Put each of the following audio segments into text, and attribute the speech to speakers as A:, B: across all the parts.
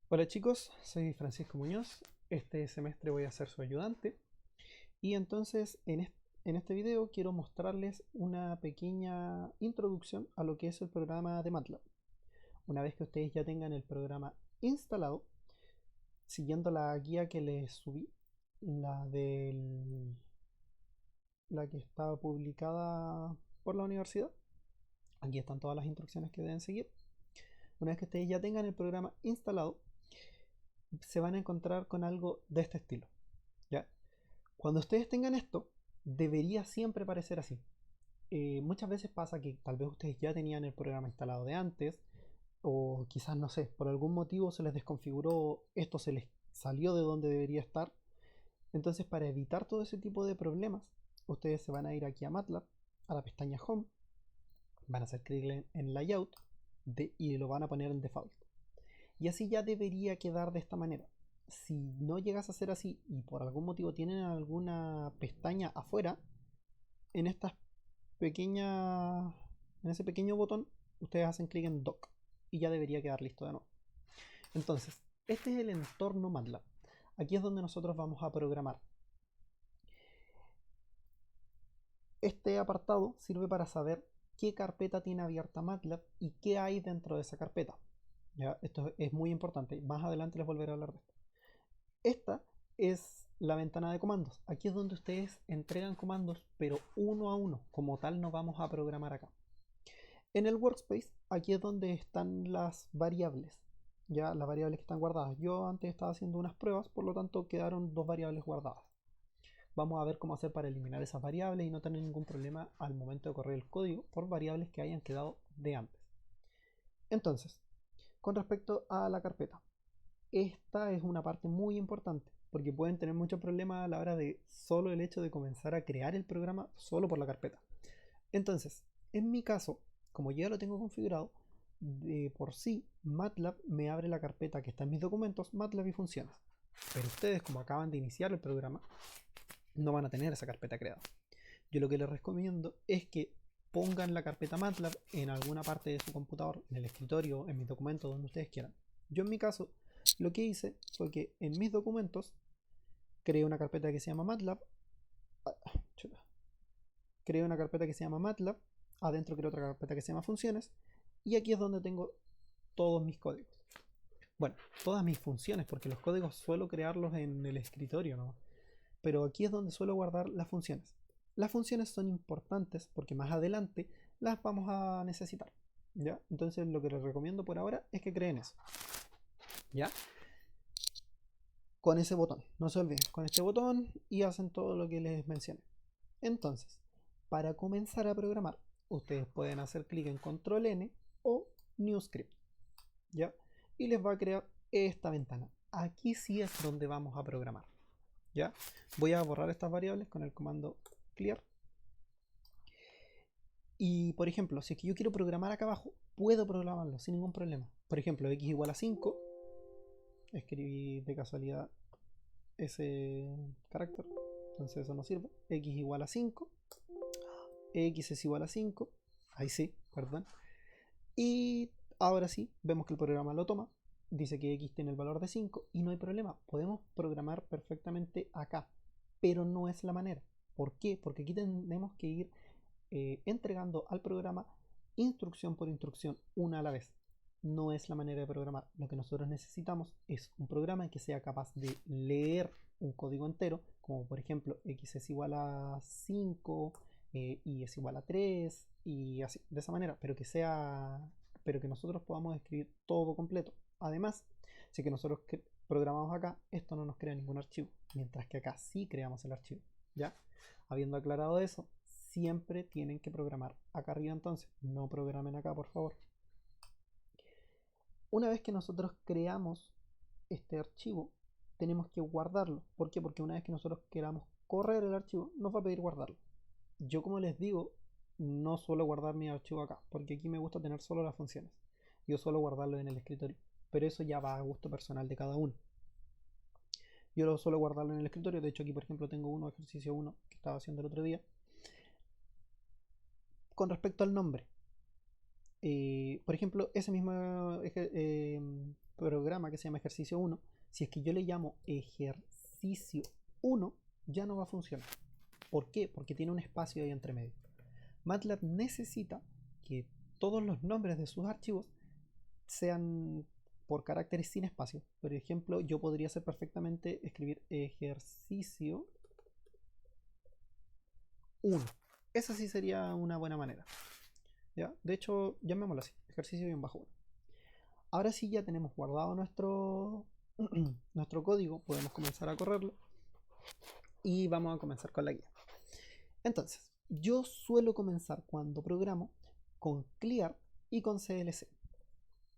A: Hola chicos, soy Francisco Muñoz. Este semestre voy a ser su ayudante y entonces en este video quiero mostrarles una pequeña introducción a lo que es el programa de MATLAB. Una vez que ustedes ya tengan el programa instalado, siguiendo la guía que les subí, la del, la que estaba publicada por la universidad, aquí están todas las instrucciones que deben seguir. Una vez que ustedes ya tengan el programa instalado, se van a encontrar con algo de este estilo, ¿ya? Cuando ustedes tengan esto, debería siempre parecer así. Muchas veces pasa que tal vez ustedes ya tenían el programa instalado de antes, o quizás, no sé, por algún motivo se les desconfiguró, esto se les salió de donde debería estar. Entonces, para evitar todo ese tipo de problemas, ustedes se van a ir aquí a MATLAB, a la pestaña Home, van a hacer clic en Layout y lo van a poner en Default. Y así ya debería quedar de esta manera. Si no llegas a ser así y por algún motivo tienen alguna pestaña afuera, en estas pequeñas, en ese pequeño botón, ustedes hacen clic en Dock y ya debería quedar listo de nuevo. Entonces, este es el entorno MATLAB. Aquí es donde nosotros vamos a programar. Este apartado sirve para saber qué carpeta tiene abierta MATLAB y qué hay dentro de esa carpeta. ¿Ya? Esto es muy importante. Más adelante les volveré a hablar de esto. Esta es la ventana de comandos. Aquí es donde ustedes entregan comandos, pero uno a uno. Como tal, no vamos a programar acá. En el workspace, aquí es donde están las variables. Ya las variables que están guardadas. Yo antes estaba haciendo unas pruebas, por lo tanto quedaron dos variables guardadas. Vamos a ver cómo hacer para eliminar esas variables y no tener ningún problema al momento de correr el código por variables que hayan quedado de antes. Entonces, con respecto a la carpeta, esta es una parte muy importante porque pueden tener muchos problemas a la hora de solo el hecho de comenzar a crear el programa solo por la carpeta. Entonces, en mi caso, como yo ya lo tengo configurado, de por sí MATLAB me abre la carpeta que está en mis documentos, MATLAB y funciones. Pero ustedes, como acaban de iniciar el programa, no van a tener esa carpeta creada. Yo lo que les recomiendo es que pongan la carpeta MATLAB en alguna parte de su computador, en el escritorio, en mis documentos, donde ustedes quieran. Yo en mi caso, lo que hice fue que en mis documentos creé una carpeta que se llama MATLAB. Creé una carpeta que se llama MATLAB. Adentro creo otra carpeta que se llama funciones. Y aquí es donde tengo todos mis códigos. Bueno, todas mis funciones, porque los códigos suelo crearlos en el escritorio, ¿no? Pero aquí es donde suelo guardar las funciones. Las funciones son importantes porque más adelante las vamos a necesitar. ¿Ya? Entonces lo que les recomiendo por ahora es que creen eso. ¿Ya? Con ese botón, no se olviden, con este botón y hacen todo lo que les mencioné. Entonces, para comenzar a programar, ustedes pueden hacer clic en Control N o New Script, ¿ya? Y les va a crear esta ventana. Aquí sí es donde vamos a programar, ¿ya? Voy a borrar estas variables con el comando clear. Y por ejemplo, si es que yo quiero programar acá abajo, puedo programarlo sin ningún problema. Por ejemplo, x igual a 5, escribí de casualidad ese carácter, entonces eso no sirve. X igual a 5, x es igual a 5, ahí sí, perdón. Y ahora sí, vemos que el programa lo toma, dice que x tiene el valor de 5 y no hay problema, podemos programar perfectamente acá, pero no es la manera. ¿Por qué? Porque aquí tenemos que ir entregando al programa instrucción por instrucción una a la vez. No es la manera de programar. Lo que nosotros necesitamos es un programa que sea capaz de leer un código entero, como por ejemplo x es igual a 5, y es igual a 3 y así, de esa manera, pero que nosotros podamos escribir todo completo. Además, si que nosotros programamos acá, esto no nos crea ningún archivo, mientras que acá sí creamos el archivo. ¿Ya? Habiendo aclarado eso, siempre tienen que programar acá arriba, entonces no programen acá, por favor. Una vez que nosotros creamos este archivo, tenemos que guardarlo. ¿Por qué? Porque una vez que nosotros queramos correr el archivo, nos va a pedir guardarlo. Yo, como les digo, no suelo guardar mi archivo acá, porque aquí me gusta tener solo las funciones. Yo suelo guardarlo en el escritorio, pero eso ya va a gusto personal de cada uno. Yo lo suelo guardarlo en el escritorio. De hecho, aquí por ejemplo tengo uno, ejercicio 1, que estaba haciendo el otro día. Con respecto al nombre, por ejemplo, ese mismo programa que se llama ejercicio 1, si es que yo le llamo ejercicio 1, ya no va a funcionar. ¿Por qué? Porque tiene un espacio ahí entre medio. MATLAB necesita que todos los nombres de sus archivos sean por caracteres sin espacio. Por ejemplo, yo podría hacer perfectamente escribir ejercicio 1. Esa sí sería una buena manera. ¿Ya? De hecho, llamémoslo así, ejercicio-1. Ahora sí ya tenemos guardado nuestro código, podemos comenzar a correrlo y vamos a comenzar con la guía. Entonces, yo suelo comenzar cuando programo con clear y con clc.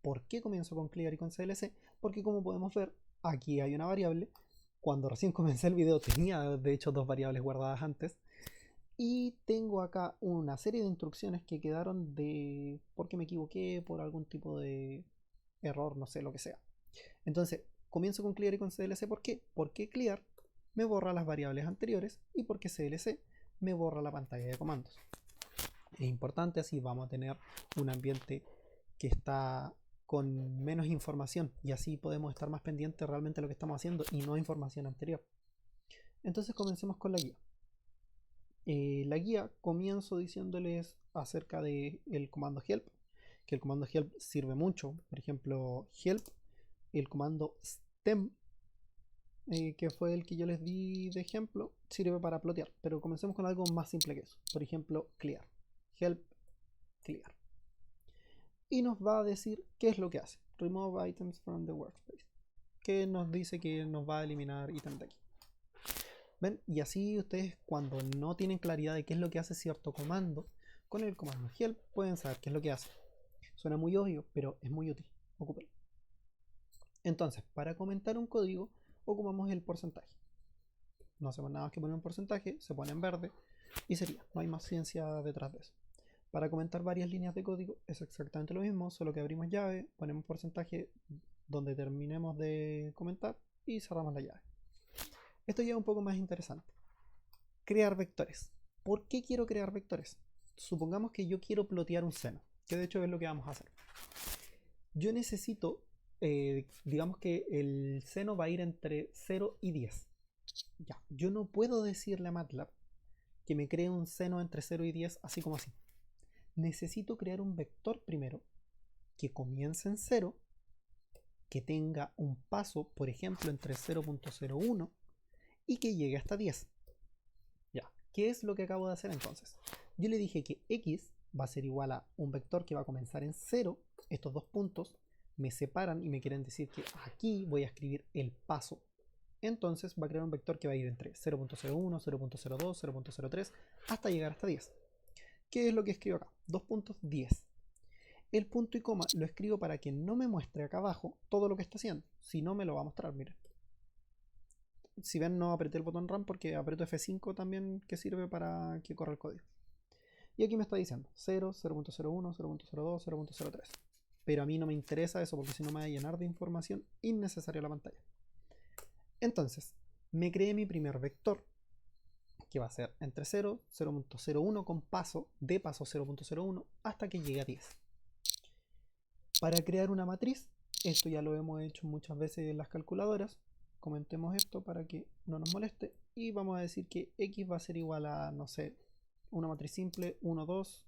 A: ¿Por qué comienzo con clear y con clc? Porque como podemos ver, aquí hay una variable. Cuando recién comencé el video tenía de hecho dos variables guardadas antes. Y tengo acá una serie de instrucciones que quedaron de porque me equivoqué, por algún tipo de error, no sé, lo que sea. Entonces, comienzo con clear y con clc. ¿Por qué? Porque clear me borra las variables anteriores y porque clc me borra la pantalla de comandos. Es importante, así vamos a tener un ambiente que está con menos información y así podemos estar más pendientes realmente de lo que estamos haciendo y no información anterior. Entonces comencemos con la guía. La guía comienzo diciéndoles acerca del comando help, que el comando help sirve mucho. Por ejemplo, help, el comando stem, que fue el que yo les di de ejemplo, sirve para plotear, pero comencemos con algo más simple que eso. Por ejemplo, clear, help, clear. Y nos va a decir qué es lo que hace. Remove items from the workspace, que nos dice que nos va a eliminar ítems de aquí. ¿Ven? Y así ustedes, cuando no tienen claridad de qué es lo que hace cierto comando, con el comando help pueden saber qué es lo que hace. Suena muy obvio, pero es muy útil. Ocúpenlo. Entonces, para comentar un código, ocupamos el porcentaje. No hacemos nada más que poner un porcentaje, se pone en verde y sería. No hay más ciencia detrás de eso. Para comentar varias líneas de código es exactamente lo mismo, solo que abrimos llave, ponemos porcentaje donde terminemos de comentar y cerramos la llave. Esto ya es un poco más interesante. Crear vectores. ¿Por qué quiero crear vectores? Supongamos que yo quiero plotear un seno, que de hecho es lo que vamos a hacer. Yo necesito, digamos que el seno va a ir entre 0 y 10. Ya, yo no puedo decirle a MATLAB que me cree un seno entre 0 y 10 así como así. Necesito crear un vector primero que comience en 0, que tenga un paso, por ejemplo, entre 0.01 y que llegue hasta 10. Ya, ¿qué es lo que acabo de hacer entonces? Yo le dije que x va a ser igual a un vector que va a comenzar en 0. Estos dos puntos me separan y me quieren decir que aquí voy a escribir el paso. Entonces va a crear un vector que va a ir entre 0.01, 0.02, 0.03 hasta llegar hasta 10. ¿Qué es lo que escribo acá? 2.10. El punto y coma lo escribo para que no me muestre acá abajo todo lo que está haciendo. Si no, me lo va a mostrar, miren. Si ven, no apreté el botón RAM porque aprieto F5 también, que sirve para que corra el código. Y aquí me está diciendo 0, 0.01, 0.02, 0.03. Pero a mí no me interesa eso porque si no me va a llenar de información innecesaria la pantalla. Entonces, me creé mi primer vector, que va a ser entre 0, 0.01 con paso, de paso 0.01, hasta que llegue a 10. Para crear una matriz, esto ya lo hemos hecho muchas veces en las calculadoras, comentemos esto para que no nos moleste, y vamos a decir que x va a ser igual a, no sé, una matriz simple, 1, 2,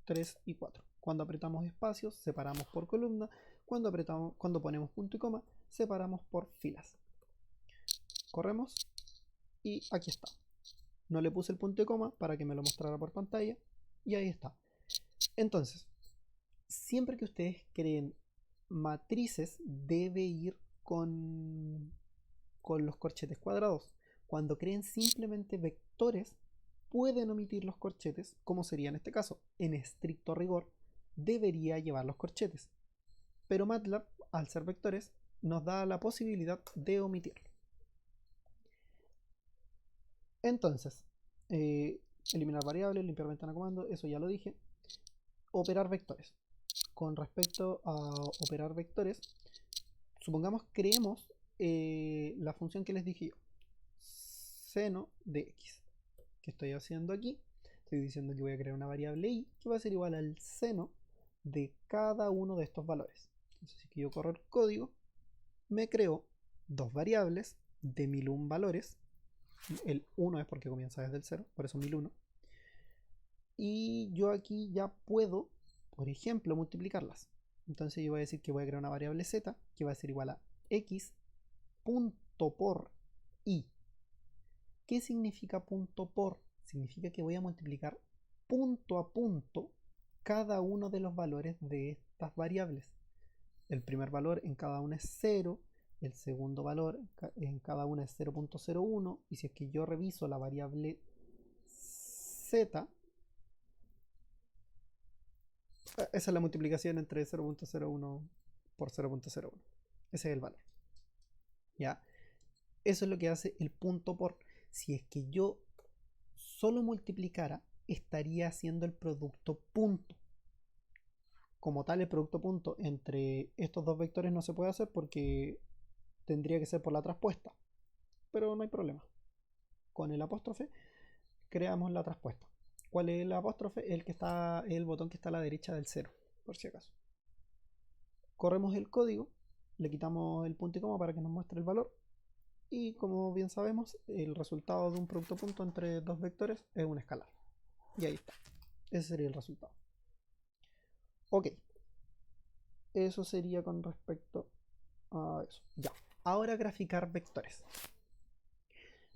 A: 3 y 4. Cuando apretamos espacios, separamos por columna, cuando ponemos punto y coma, separamos por filas. Corremos y aquí está. No le puse el punto y coma para que me lo mostrara por pantalla y ahí está. Entonces, siempre que ustedes creen matrices, debe ir con los corchetes cuadrados. Cuando creen simplemente vectores, pueden omitir los corchetes, como sería en este caso. En estricto rigor, debería llevar los corchetes. Pero MATLAB, al ser vectores, nos da la posibilidad de omitirlo. Entonces, eliminar variables, limpiar ventana comando, eso ya lo dije. Operar vectores. Con respecto a operar vectores, supongamos creemos la función que les dije yo, seno de x. ¿Qué estoy haciendo aquí? Estoy diciendo que voy a crear una variable y que va a ser igual al seno de cada uno de estos valores. Entonces, si yo corro el código, me creo dos variables de 1001 valores. El 1 es porque comienza desde el 0, por eso 1001. Y yo aquí ya puedo, por ejemplo, multiplicarlas. Entonces yo voy a decir que voy a crear una variable z que va a ser igual a x punto por y. ¿Qué significa punto por? Significa que voy a multiplicar punto a punto cada uno de los valores de estas variables. El primer valor en cada una es 0, el segundo valor en cada una es 0.01, y si es que yo reviso la variable z, esa es la multiplicación entre 0.01 por 0.01. Ese es el valor. ¿Ya? Eso es lo que hace el punto por. Si es que yo solo multiplicara, estaría haciendo el producto punto. Como tal, el producto punto entre estos dos vectores no se puede hacer porque tendría que ser por la traspuesta. Pero no hay problema. Con el apóstrofe creamos la traspuesta. ¿Cuál es el apóstrofe? El botón que está a la derecha del 0, por si acaso. Corremos el código, le quitamos el punto y coma para que nos muestre el valor. Y como bien sabemos, el resultado de un producto punto entre dos vectores es un escalar. Y ahí está. Ese sería el resultado. Ok. Eso sería con respecto a eso. Ya. Ahora graficar vectores.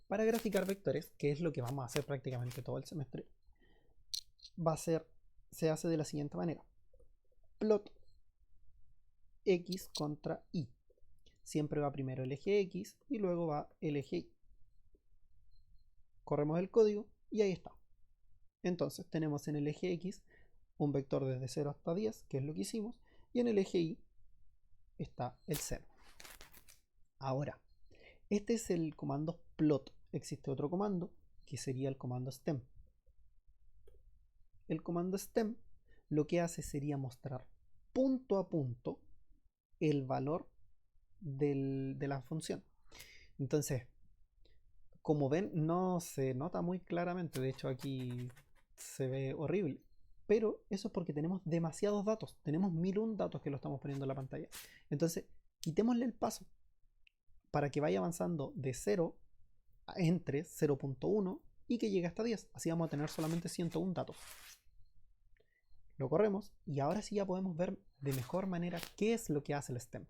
A: Para graficar vectores, que es lo que vamos a hacer prácticamente todo el semestre, se hace de la siguiente manera. Plot x contra y. Siempre va primero el eje x y luego va el eje y. Corremos el código y ahí está. Entonces tenemos en el eje x un vector desde 0 hasta 10, que es lo que hicimos, y en el eje y está el 0. Ahora, este es el comando plot. Existe otro comando que sería el comando stem. El comando stem lo que hace sería mostrar punto a punto el valor de la función. Entonces, como ven, no se nota muy claramente. De hecho, aquí se ve horrible. Pero eso es porque tenemos demasiados datos. Tenemos 1001 datos que lo estamos poniendo en la pantalla. Entonces, quitémosle el paso para que vaya avanzando de 0 entre 0.1 y que llegue hasta 10. Así vamos a tener solamente 101 datos. Lo corremos y ahora sí ya podemos ver de mejor manera qué es lo que hace el stem.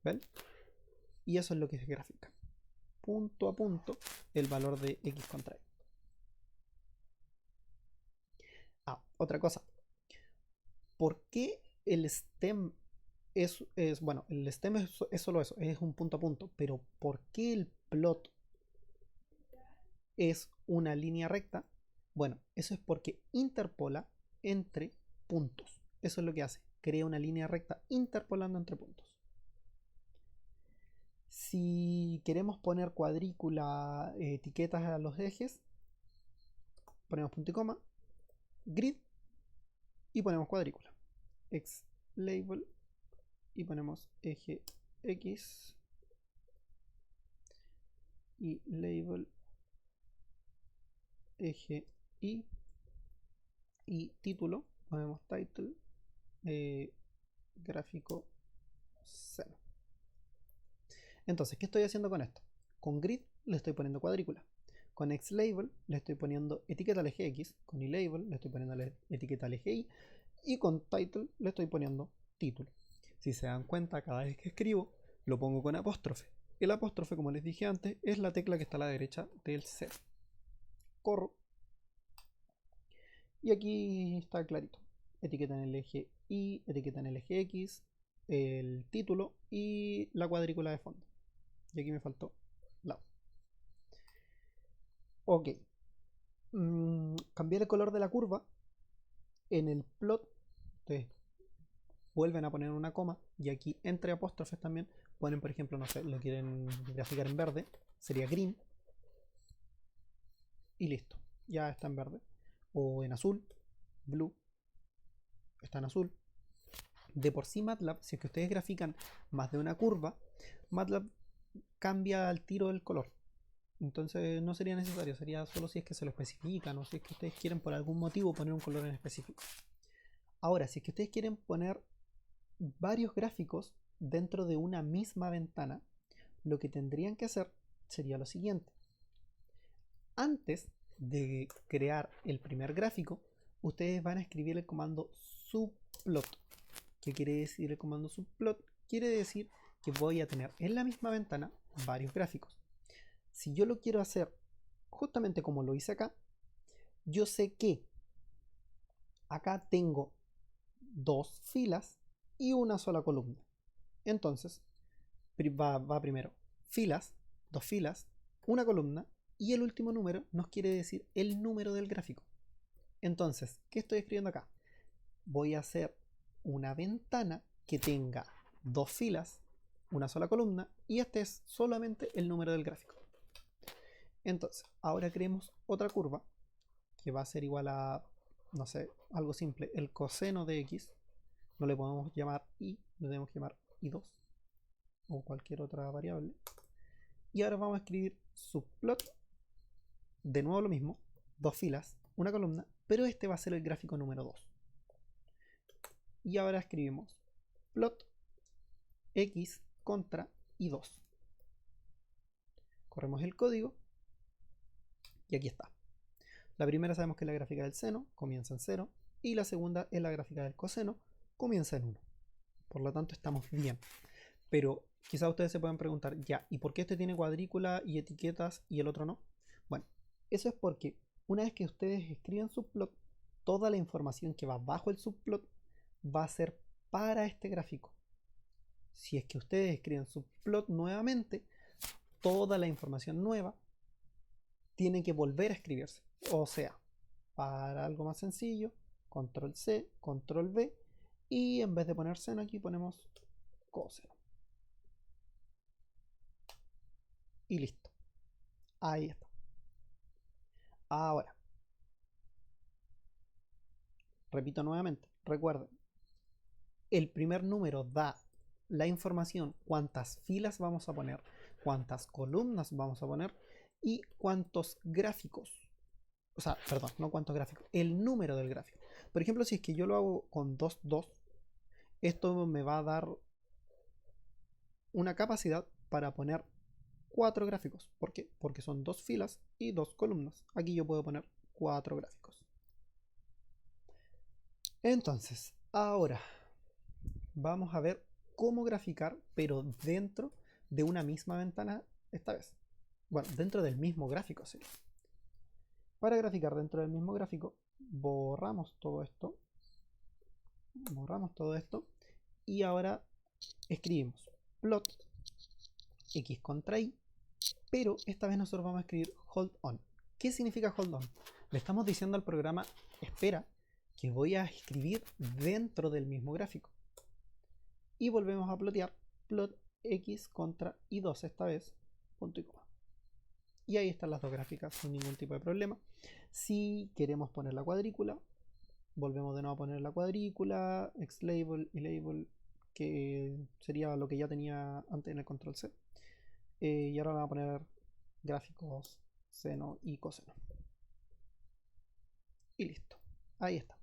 A: ¿Ven? Y eso es lo que se grafica. Punto a punto el valor de x contra y. Otra cosa. ¿Por qué el stem bueno, el stem es solo eso, es un punto a punto, pero ¿por qué el plot es una línea recta? Bueno, eso es porque interpola entre puntos. Eso es lo que hace, crea una línea recta interpolando entre puntos. Si queremos poner cuadrícula, etiquetas a los ejes, ponemos punto y coma, grid, y ponemos cuadrícula. Xlabel, y ponemos eje X, y label eje y título, ponemos title, gráfico 0. Entonces, ¿qué estoy haciendo con esto? Con grid le estoy poniendo cuadrícula. Con xlabel le estoy poniendo etiqueta al eje X. Conylabel le estoy poniendo la etiqueta al eje Y. Y con title le estoy poniendo título. Si se dan cuenta, cada vez que escribo lo pongo con apóstrofe. El apóstrofe, como les dije antes, es la tecla que está a la derecha del 0. Corro. Y aquí está clarito. Etiqueta en el eje Y, etiqueta en el eje X, el título y la cuadrícula de fondo. Y aquí me faltó lado. Ok. Cambiar el color de la curva. En el plot, ustedes vuelven a poner una coma. Y aquí entre apóstrofes también ponen, por ejemplo, no sé, lo quieren graficar en verde. Sería green. Y listo. Ya está en verde. O en azul. Blue. Está en azul. De por sí MATLAB, si es que ustedes grafican más de una curva, MATLAB cambia al tiro el color. Entonces no sería necesario, sería solo si es que se lo especifican o si es que ustedes quieren por algún motivo poner un color en específico. Ahora, si es que ustedes quieren poner varios gráficos dentro de una misma ventana, lo que tendrían que hacer sería lo siguiente. Antes de crear el primer gráfico, ustedes van a escribir el comando subplot. ¿Qué quiere decir el comando subplot? Quiere decir que voy a tener en la misma ventana varios gráficos. Si yo lo quiero hacer justamente como lo hice acá, yo sé que acá tengo dos filas y una sola columna. Entonces va primero filas, dos filas, una columna, y el último número nos quiere decir el número del gráfico. Entonces, ¿qué estoy escribiendo acá? Voy a hacer una ventana que tenga dos filas, una sola columna, y este es solamente el número del gráfico. Entonces, ahora creemos otra curva que va a ser igual a, no sé, algo simple, el coseno de x. No le podemos llamar y, le debemos llamar i2 o cualquier otra variable. Y ahora vamos a escribir subplot, de nuevo lo mismo, dos filas, una columna, pero este va a ser el gráfico número 2. Y ahora escribimos plot x contra i2. Corremos el código y aquí está. La primera sabemos que es la gráfica del seno, comienza en 0, y la segunda es la gráfica del coseno, comienza en 1. Por lo tanto estamos bien. Pero quizás ustedes se pueden preguntar, ya, ¿y por qué este tiene cuadrícula y etiquetas y el otro no? Bueno, eso es porque una vez que ustedes escriben subplot, toda la información que va bajo el subplot va a ser para este gráfico. Si es que ustedes escriben subplot nuevamente, toda la información nueva tiene que volver a escribirse. O sea, para algo más sencillo, control C, control V, y en vez de poner seno aquí ponemos coseno. Y listo. Ahí está. Ahora, repito nuevamente, recuerden, el primer número da la información, cuántas filas vamos a poner, cuántas columnas vamos a poner y cuántos gráficos. O sea, perdón, no cuántos gráficos, el número del gráfico. Por ejemplo, si es que yo lo hago con 2, 2, esto me va a dar una capacidad para poner 4 gráficos. ¿Por qué? Porque son 2 filas y 2 columnas. Aquí yo puedo poner 4 gráficos. Entonces, ahora vamos a ver cómo graficar, pero dentro de una misma ventana esta vez. Bueno, dentro del mismo gráfico, sí. Para graficar dentro del mismo gráfico, borramos todo esto. Borramos todo esto. Y ahora escribimos plot x contra y, pero esta vez nosotros vamos a escribir hold on. ¿Qué significa hold on? Le estamos diciendo al programa, espera, que voy a escribir dentro del mismo gráfico. Y volvemos a plotear plot x contra i2 esta vez, punto y coma. Y ahí están las dos gráficas sin ningún tipo de problema. Si queremos poner la cuadrícula, volvemos de nuevo a poner la cuadrícula, xlabel y label, que sería lo que ya tenía antes en el control C. Y ahora vamos a poner gráficos seno y coseno. Y listo. Ahí está.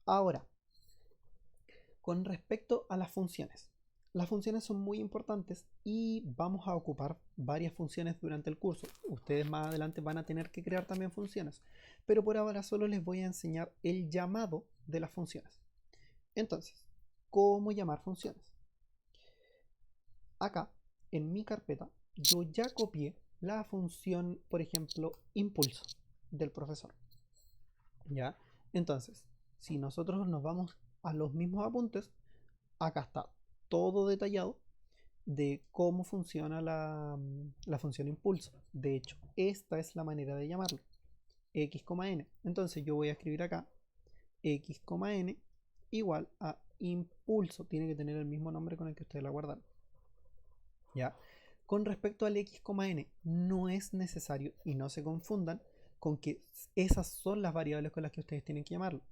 A: Ahora, con respecto a las funciones. Las funciones son muy importantes y vamos a ocupar varias funciones durante el curso. Ustedes más adelante van a tener que crear también funciones, pero por ahora solo les voy a enseñar el llamado de las funciones. Entonces, ¿cómo llamar funciones? Acá, en mi carpeta, yo ya copié la función, por ejemplo, impulso del profesor. ¿Ya? Entonces, si nosotros nos vamos a los mismos apuntes, acá está todo detallado de cómo funciona la función impulso. De hecho, esta es la manera de llamarlo. X, n. Entonces yo voy a escribir acá X, n igual a impulso. Tiene que tener el mismo nombre con el que ustedes la guardaron. ¿Ya? Con respecto al X, n, no es necesario, y no se confundan con que esas son las variables con las que ustedes tienen que llamarlo.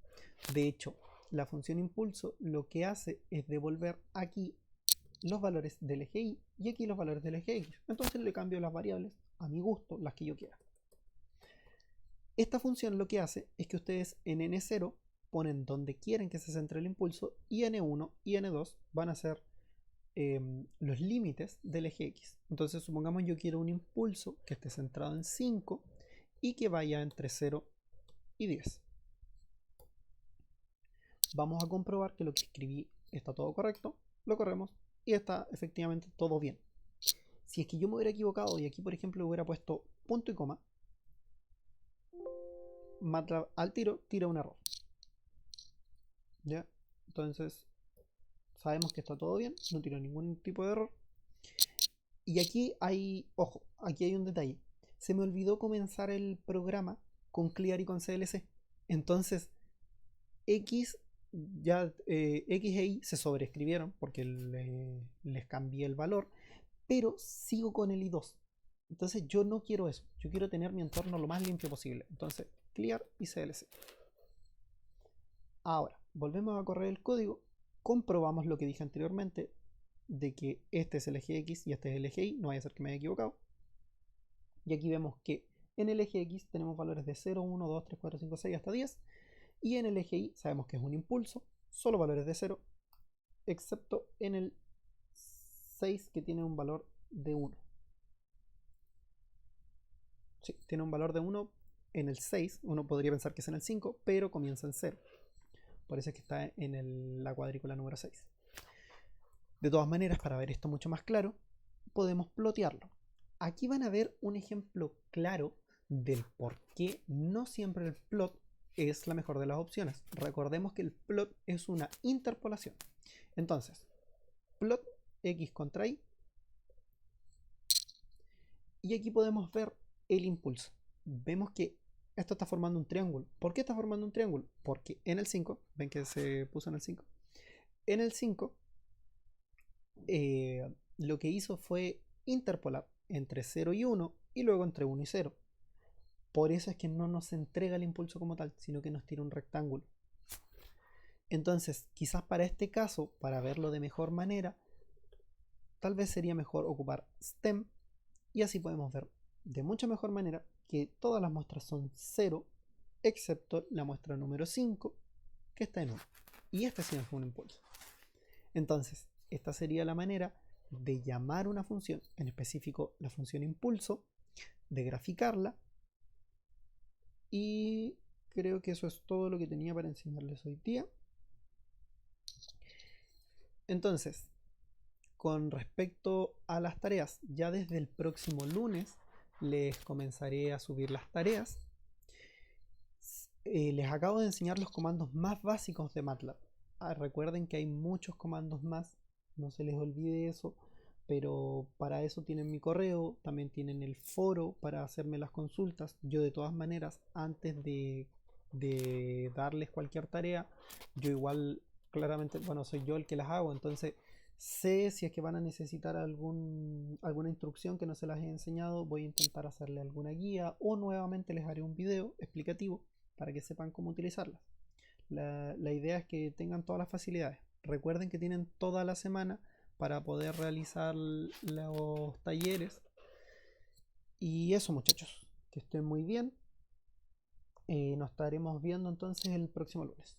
A: De hecho, la función impulso lo que hace es devolver aquí los valores del eje Y y aquí los valores del eje X. Entonces le cambio las variables a mi gusto, las que yo quiera. Esta función lo que hace es que ustedes en N0 ponen donde quieren que se centre el impulso, y N1 y N2 van a ser los límites del eje X. Entonces supongamos yo quiero un impulso que esté centrado en 5 y que vaya entre 0 y 10. Vamos a comprobar que lo que escribí está todo correcto, lo corremos y está efectivamente todo bien. Si es que yo me hubiera equivocado y aquí por ejemplo hubiera puesto punto y coma, MATLAB al tiro tira un error. ¿Ya? Entonces sabemos que está todo bien, no tira ningún tipo de error. Y aquí hay, ojo, aquí hay un detalle. Se me olvidó comenzar el programa con Clear y con CLC. Entonces, X X e Y se sobreescribieron porque les cambié el valor, pero sigo con el I2. Entonces yo no quiero eso. Yo quiero tener mi entorno lo más limpio posible. Entonces, Clear y CLC. Ahora, volvemos a correr el código. Comprobamos lo que dije anteriormente, de que este es el eje X y este es el eje Y, no vaya a ser que me haya equivocado. Y aquí vemos que en el eje X tenemos valores de 0, 1, 2, 3, 4, 5, 6 hasta 10. Y en el eje Y sabemos que es un impulso, solo valores de 0, excepto en el 6 que tiene un valor de 1. Sí, tiene un valor de 1 en el 6, uno podría pensar que es en el 5, pero comienza en 0. Por eso es que está en la cuadrícula número 6. De todas maneras, para ver esto mucho más claro, podemos plotearlo. Aquí van a ver un ejemplo claro del por qué no siempre el plot es la mejor de las opciones. Recordemos que el plot es una interpolación. Entonces, plot X contra Y. Y aquí podemos ver el impulso. Vemos que esto está formando un triángulo. ¿Por qué está formando un triángulo? Porque en el 5, ven que se puso en el 5. En el 5, lo que hizo fue interpolar entre 0 y 1 y luego entre 1 y 0. Por eso es que no nos entrega el impulso como tal, sino que nos tira un rectángulo. Entonces, quizás para este caso, para verlo de mejor manera, tal vez sería mejor ocupar stem y así podemos ver de mucha mejor manera que todas las muestras son 0, excepto la muestra número 5, que está en 1. Y este sí es un impulso. Entonces, esta sería la manera de llamar una función, en específico la función impulso, de graficarla. Y creo que eso es todo lo que tenía para enseñarles hoy día. Entonces, con respecto a las tareas, ya desde el próximo lunes les comenzaré a subir las tareas. Les acabo de enseñar los comandos más básicos de MATLAB. Recuerden que hay muchos comandos más, no se les olvide eso, pero para eso tienen mi correo, también tienen el foro para hacerme las consultas. Yo de todas maneras, antes de darles cualquier tarea, yo igual claramente, bueno, soy yo el que las hago, entonces sé si es que van a necesitar alguna instrucción que no se las he enseñado, voy a intentar hacerle alguna guía o nuevamente les haré un video explicativo para que sepan cómo utilizarlas. La idea es que tengan todas las facilidades. Recuerden que tienen toda la semana para poder realizar los talleres. Y eso, muchachos, que estén muy bien. Nos estaremos viendo entonces el próximo lunes.